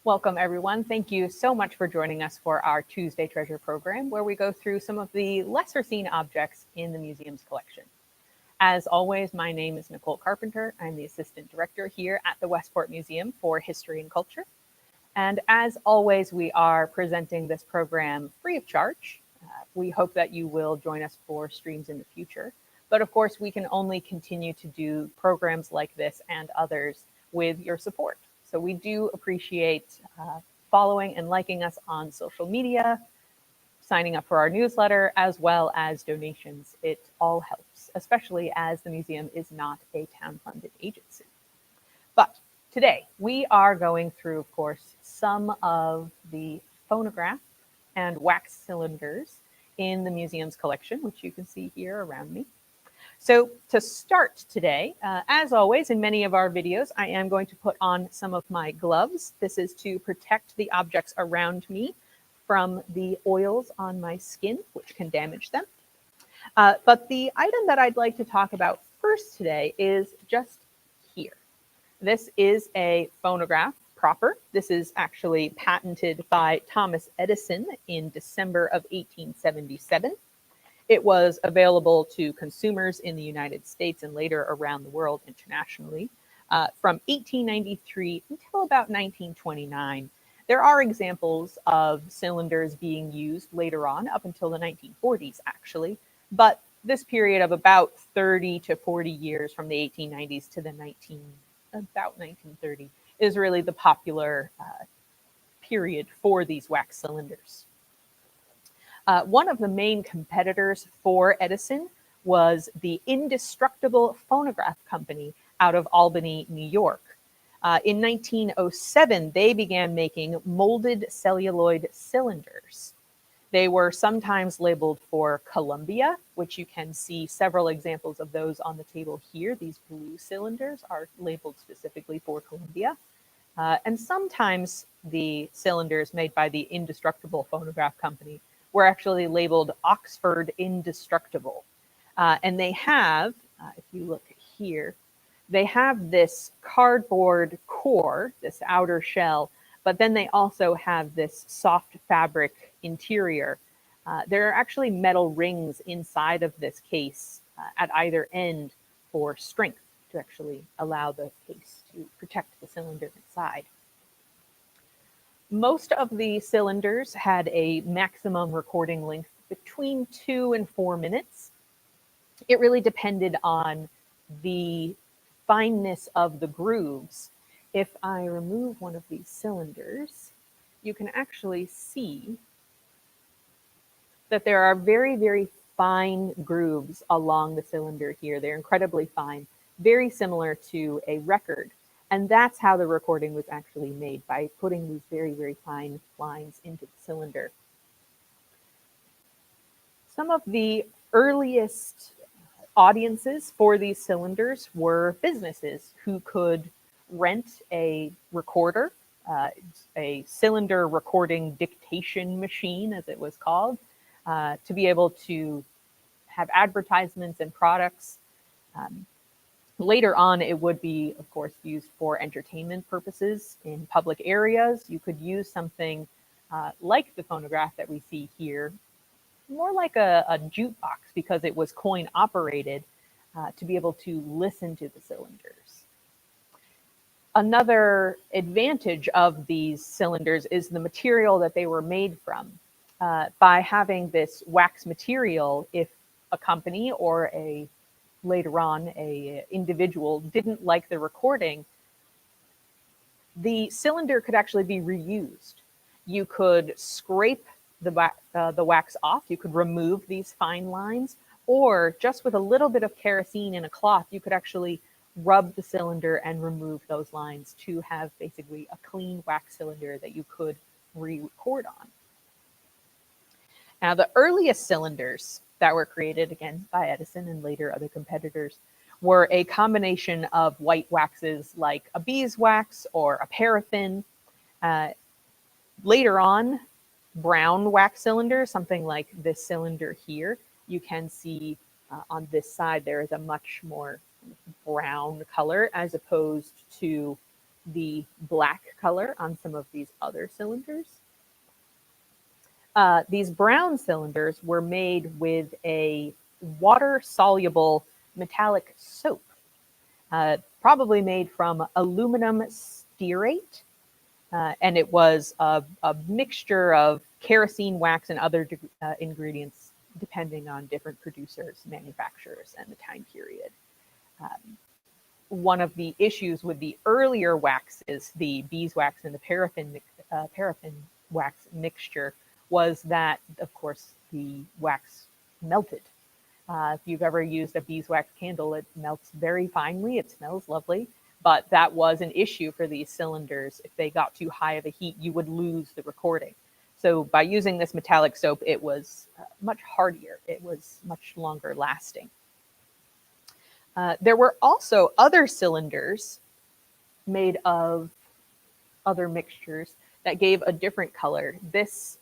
Welcome, everyone. Thank you so much for joining us for our Tuesday Treasure program, where we go through some of the lesser seen objects in the museum's collection. As always, my name is Nicole Carpenter. I'm the Assistant Director here at the Westport Museum for History and Culture. And as always, we are presenting this program free of charge. We hope that you will join us for streams in the future. But of course, we can only continue to do programs like this and others with your support. So we do appreciate following and liking us on social media, signing up for our newsletter, as well as donations. It all helps, especially as the museum is not a town-funded agency. But today, we are going through, of course, some of the phonograph and wax cylinders in the museum's collection, which you can see here around me. So to start today, as always, in many of our videos, I am going to put on some of my gloves. This is to protect the objects around me from the oils on my skin, which can damage them. But the item that I'd like to talk about first today is just here. This is a phonograph proper. This is actually patented by Thomas Edison in December of 1877. It was available to consumers in the United States and later around the world internationally from 1893 until about 1929. There are examples of cylinders being used later on, up until the 1940s, actually. But this period of about 30 to 40 years from the 1890s to the about 1930 is really the popular period for these wax cylinders. One of the main competitors for Edison was the Indestructible Phonograph Company out of Albany, New York. In 1907, they began making molded celluloid cylinders. They were sometimes labeled for Columbia, which you can see several examples of those on the table here. These blue cylinders are labeled specifically for Columbia. And sometimes the cylinders made by the Indestructible Phonograph Company were actually labeled Oxford Indestructible. And they have, if you look here, they have this cardboard core, this outer shell, but then they also have this soft fabric interior. There are actually metal rings inside of this case at either end for strength to actually allow the case to protect the cylinder inside. Most of the cylinders had a maximum recording length between 2 and 4 minutes. It really depended on the fineness of the grooves. If I remove one of these cylinders, you can actually see that there are very, very fine grooves along the cylinder here. They're incredibly fine, very similar to a record. And that's how the recording was actually made, by putting these very, very fine lines into the cylinder. Some of the earliest audiences for these cylinders were businesses who could rent a recorder, a cylinder recording dictation machine, as it was called, to be able to have advertisements and products. Later on, it would be, of course, used for entertainment purposes in public areas. You could use something like the phonograph that we see here, more like a jukebox, because it was coin operated, to be able to listen to the cylinders. Another advantage of these cylinders is the material that they were made from. By having this wax material, if a company or later on a individual didn't like the recording, the cylinder could actually be reused. You could scrape the wax off, you could remove these fine lines, or just with a little bit of kerosene in a cloth, you could actually rub the cylinder and remove those lines to have basically a clean wax cylinder that you could re-record on. Now, the earliest cylinders that were created, again, by Edison and later other competitors, were a combination of white waxes like a beeswax or a paraffin. Later on, brown wax cylinders, something like this cylinder here, you can see on this side there is a much more brown color as opposed to the black color on some of these other cylinders. These brown cylinders were made with a water-soluble metallic soap, probably made from aluminum stearate, and it was a mixture of kerosene wax and other ingredients, depending on different producers, manufacturers, and the time period. One of the issues with the earlier waxes, the beeswax and the paraffin wax mixture, was that, of course, the wax melted. If you've ever used a beeswax candle, it melts very finely. It smells lovely. But that was an issue for these cylinders. If they got too high of a heat, you would lose the recording. So by using this metallic soap, it was much hardier. It was much longer lasting. There were also other cylinders made of other mixtures that gave a different color. This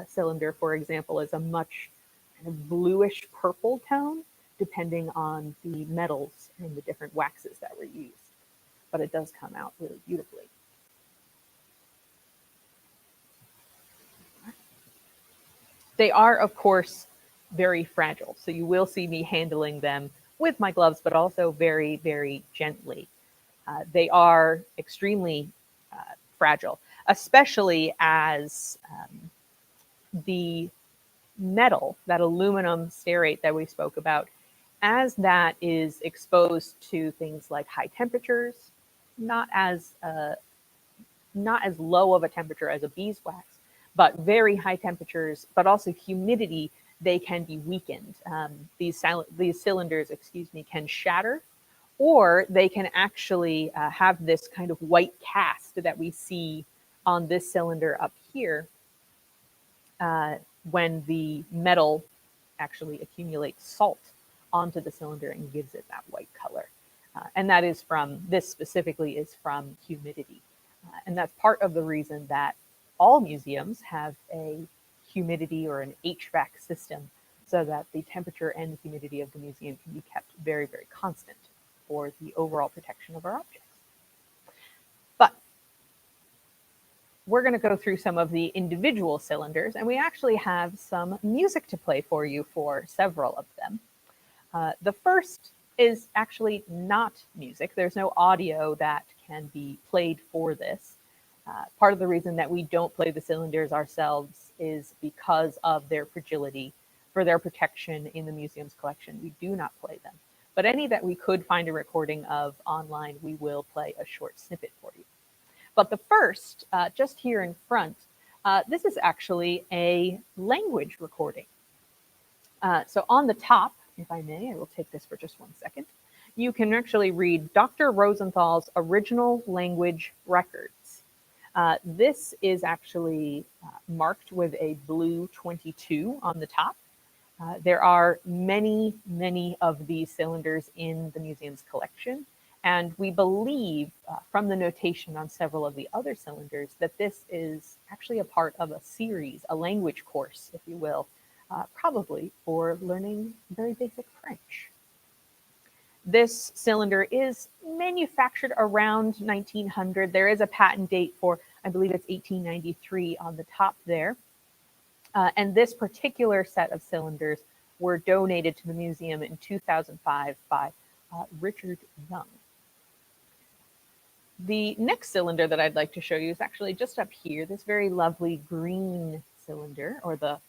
cylinder, for example, is a much kind of bluish purple tone, depending on the metals and the different waxes that were used. But it does come out really beautifully. They are, of course, very fragile. So you will see me handling them with my gloves, but also very, very gently. They are extremely fragile, especially as the metal, that aluminum stearate that we spoke about, as that is exposed to things like high temperatures, not as low of a temperature as a beeswax, but very high temperatures, but also humidity, they can be weakened. These cylinders, can shatter, or they can actually have this kind of white cast that we see on this cylinder up here when the metal actually accumulates salt onto the cylinder and gives it that white color. And that is this specifically is from humidity. And that's part of the reason that all museums have a humidity or an HVAC system, so that the temperature and the humidity of the museum can be kept very, very constant for the overall protection of our objects. But we're going to go through some of the individual cylinders, and we actually have some music to play for you for several of them. The first is actually not music. There's no audio that can be played for this. Part of the reason that we don't play the cylinders ourselves is because of their fragility. For their protection in the museum's collection, we do not play them. But any that we could find a recording of online, we will play a short snippet for you. But the first, just here in front, this is actually a language recording. So on the top, if I may, I will take this for just 1 second. You can actually read Dr. Rosenthal's original language records. This is actually marked with a blue 22 on the top. There are many, many of these cylinders in the museum's collection, and we believe from the notation on several of the other cylinders that this is actually a part of a series, a language course, if you will, probably for learning very basic French. This cylinder is manufactured around 1900. There is a patent date for, I believe it's 1893 on the top there. And this particular set of cylinders were donated to the museum in 2005 by Richard Young. The next cylinder that I'd like to show you is actually just up here, this very lovely green cylinder, or the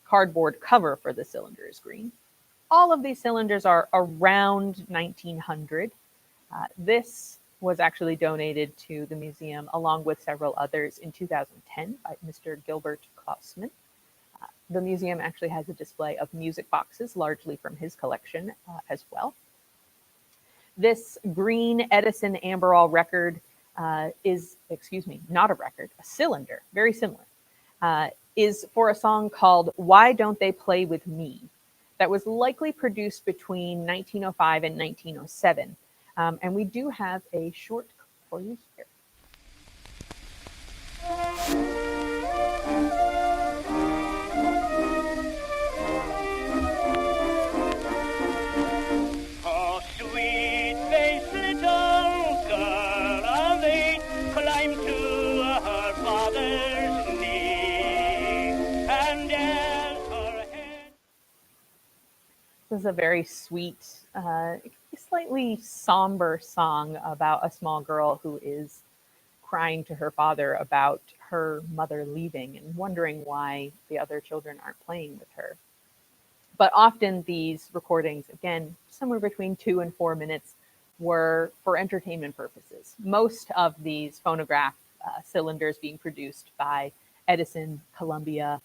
cardboard cover for the cylinder is green. All of these cylinders are around 1900. This was actually donated to the museum along with several others in 2010 by Mr. Gilbert Klausman. The museum actually has a display of music boxes, largely from his collection as well. This green Edison Amberol record is, not a record, a cylinder, very similar, is for a song called Why Don't They Play With Me? That was likely produced between 1905 and 1907. And we do have a short clip for you here. Oh, sweet face little girl of 8, This is a very sweet, slightly somber song about a small girl who is crying to her father about her mother leaving and wondering why the other children aren't playing with her. But often these recordings, again, somewhere between 2 and 4 minutes, were for entertainment purposes. Most of these phonograph cylinders being produced by Edison, Columbia,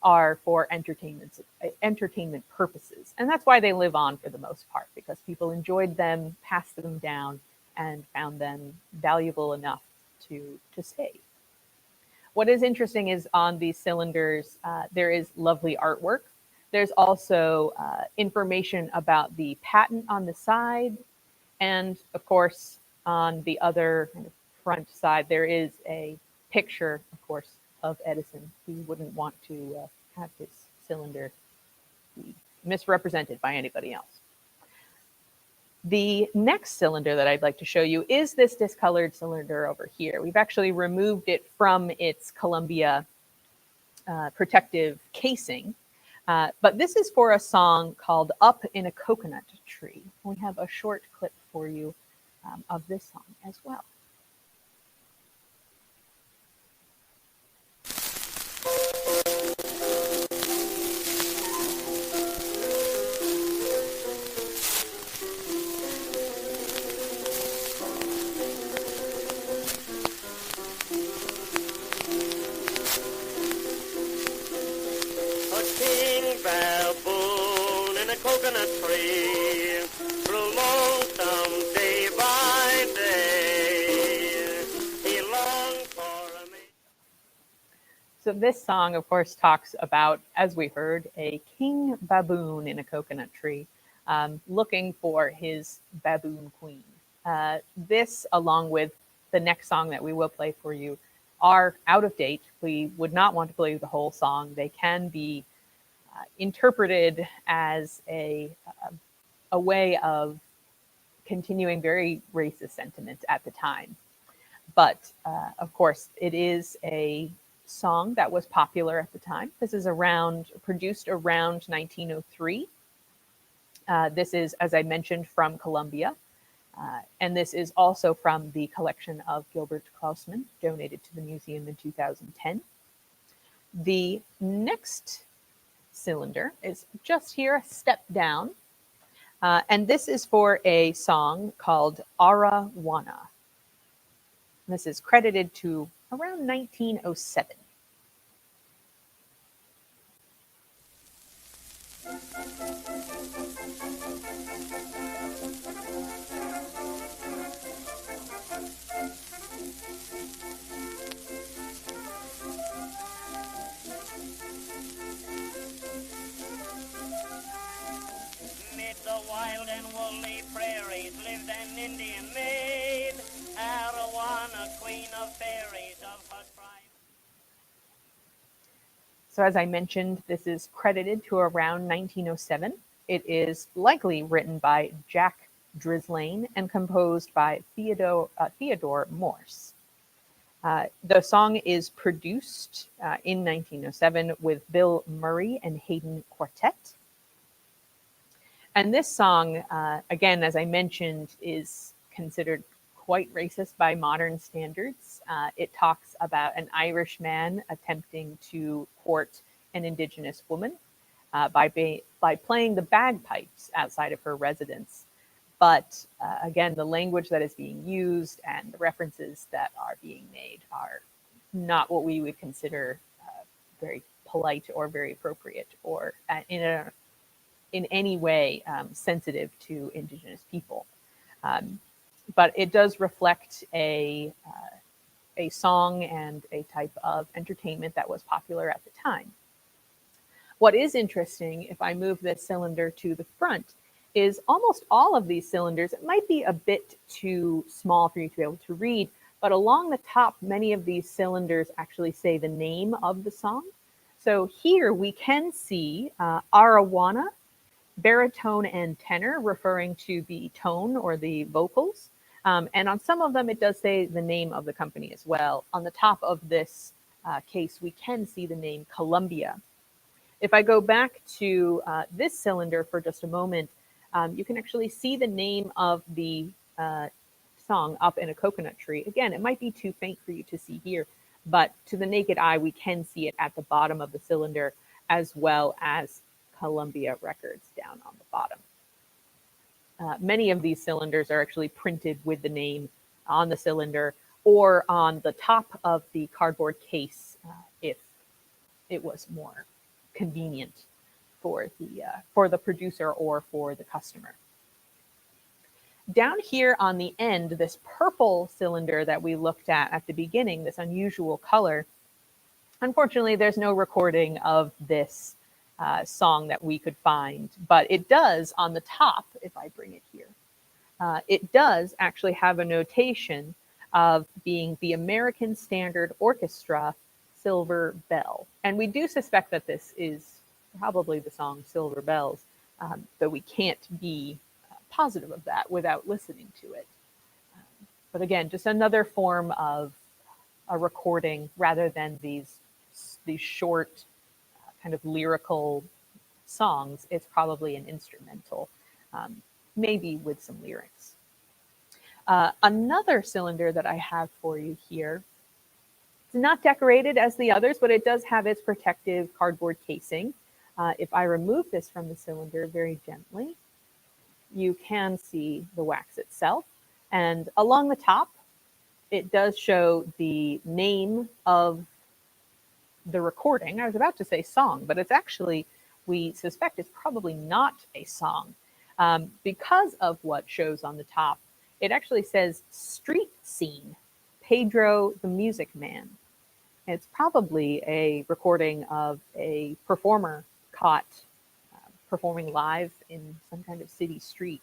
are for entertainment purposes. And that's why they live on for the most part, because people enjoyed them, passed them down, and found them valuable enough to stay. What is interesting is on these cylinders, there is lovely artwork. There's also information about the patent on the side. And of course, on the other kind of front side, there is a picture, of course, of Edison. He wouldn't want to have his cylinder be misrepresented by anybody else. The next cylinder that I'd like to show you is this discolored cylinder over here. We've actually removed it from its Columbia protective casing, but this is for a song called Up in a Coconut Tree. We have a short clip for you of this song as well. Baboon in a coconut tree grew lonesome day by day. He longed for a mate. So this song, of course, talks about, as we heard, a king baboon in a coconut tree looking for his baboon queen. This, along with the next song that we will play for you, are out of date. We would not want to play the whole song. They can be interpreted as a way of continuing very racist sentiments at the time. But of course, it is a song that was popular at the time. This is produced around 1903. This is, as I mentioned, from Columbia. And this is also from the collection of Gilbert Klausman, donated to the museum in 2010. The next cylinder is just here, a step down. And this is for a song called Arawana. This is credited to around 1907. Mid the wild and woolly prairies lived an Indian maid, Arawana, queen of fairies of her tribe. So as I mentioned, this is credited to around 1907. It is likely written by Jack Drislane and composed by Theodore Morse. The song is produced in 1907 with Bill Murray and Haydn Quartet. And this song, again, as I mentioned, is considered quite racist by modern standards. It talks about an Irish man attempting to court an Indigenous woman by playing the bagpipes outside of her residence. But again, the language that is being used and the references that are being made are not what we would consider very polite or very appropriate or in any way sensitive to Indigenous people. But it does reflect a song and a type of entertainment that was popular at the time. What is interesting, if I move this cylinder to the front, is almost all of these cylinders, it might be a bit too small for you to be able to read, but along the top, many of these cylinders actually say the name of the song. So here we can see Arawana, baritone and tenor, referring to the tone or the vocals. And on some of them, it does say the name of the company as well. On the top of this case, we can see the name Columbia. If I go back to this cylinder for just a moment, you can actually see the name of the song up in a coconut tree. Again, it might be too faint for you to see here, but to the naked eye, we can see it at the bottom of the cylinder, as well as Columbia Records down on the bottom. Many of these cylinders are actually printed with the name on the cylinder or on the top of the cardboard case if it was more convenient for the producer or for the customer. Down here on the end, this purple cylinder that we looked at the beginning, this unusual color, unfortunately, there's no recording of this song that we could find, but it does on the top, if I bring it here, it does actually have a notation of being the American Standard Orchestra Silver Bell. And we do suspect that this is probably the song Silver Bells, though we can't be positive of that without listening to it. But again, just another form of a recording rather than these short kind of lyrical songs. It's probably an instrumental, maybe with some lyrics. Another cylinder that I have for you here, it's not decorated as the others, but it does have its protective cardboard casing. If I remove this from the cylinder very gently, you can see the wax itself. And along the top, it does show the name of the recording. I was about to say song, but it's actually, we suspect it's probably not a song. Because of what shows on the top, it actually says Street Scene, Pedro the Music Man. It's probably a recording of a performer caught performing live in some kind of city street.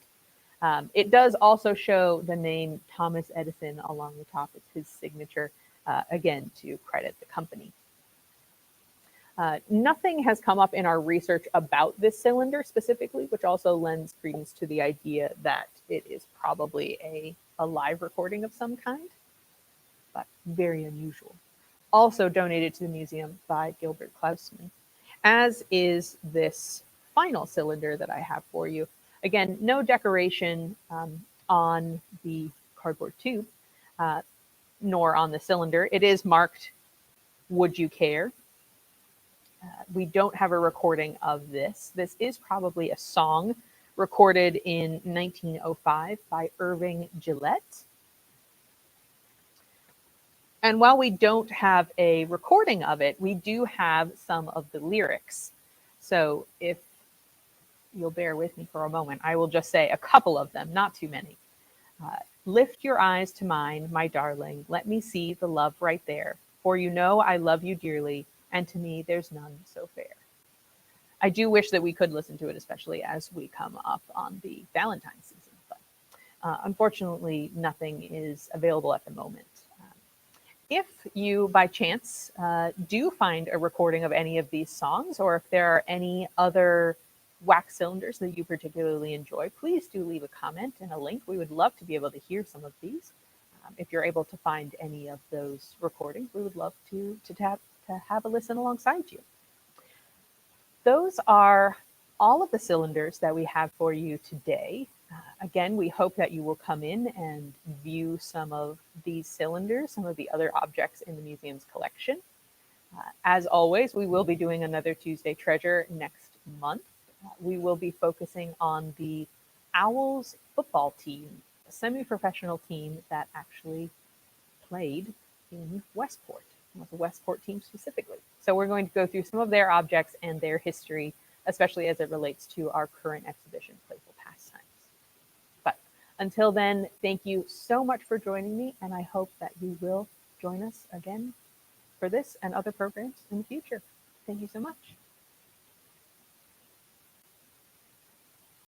It does also show the name Thomas Edison along the top. It's his signature, again, to credit the company. Nothing has come up in our research about this cylinder specifically, which also lends credence to the idea that it is probably a live recording of some kind, but very unusual. Also donated to the museum by Gilbert Klausman, as is this final cylinder that I have for you. Again, no decoration on the cardboard tube, nor on the cylinder. It is marked, "Would you care?" We don't have a recording of this. This is probably a song recorded in 1905 by Irving Gillette. And while we don't have a recording of it, we do have some of the lyrics. So if you'll bear with me for a moment, I will just say a couple of them, not too many. Lift your eyes to mine, my darling. Let me see the love right there. For you know I love you dearly, and to me there's none so fair. I do wish that we could listen to it, especially as we come up on the Valentine's season. But unfortunately, nothing is available at the moment. If you, by chance, do find a recording of any of these songs, or if there are any other wax cylinders that you particularly enjoy, please do leave a comment and a link. We would love to be able to hear some of these. If you're able to find any of those recordings, we would love to have a listen alongside you. Those are all of the cylinders that we have for you today. Again, we hope that you will come in and view some of these cylinders, some of the other objects in the museum's collection. As always, we will be doing another Tuesday Treasure next month. We will be focusing on the Owls football team, a semi-professional team that actually played in Westport, with the Westport team specifically. So we're going to go through some of their objects and their history, especially as it relates to our current exhibition, Playful Pastimes. But until then, thank you so much for joining me, and I hope that you will join us again for this and other programs in the future. Thank you so much.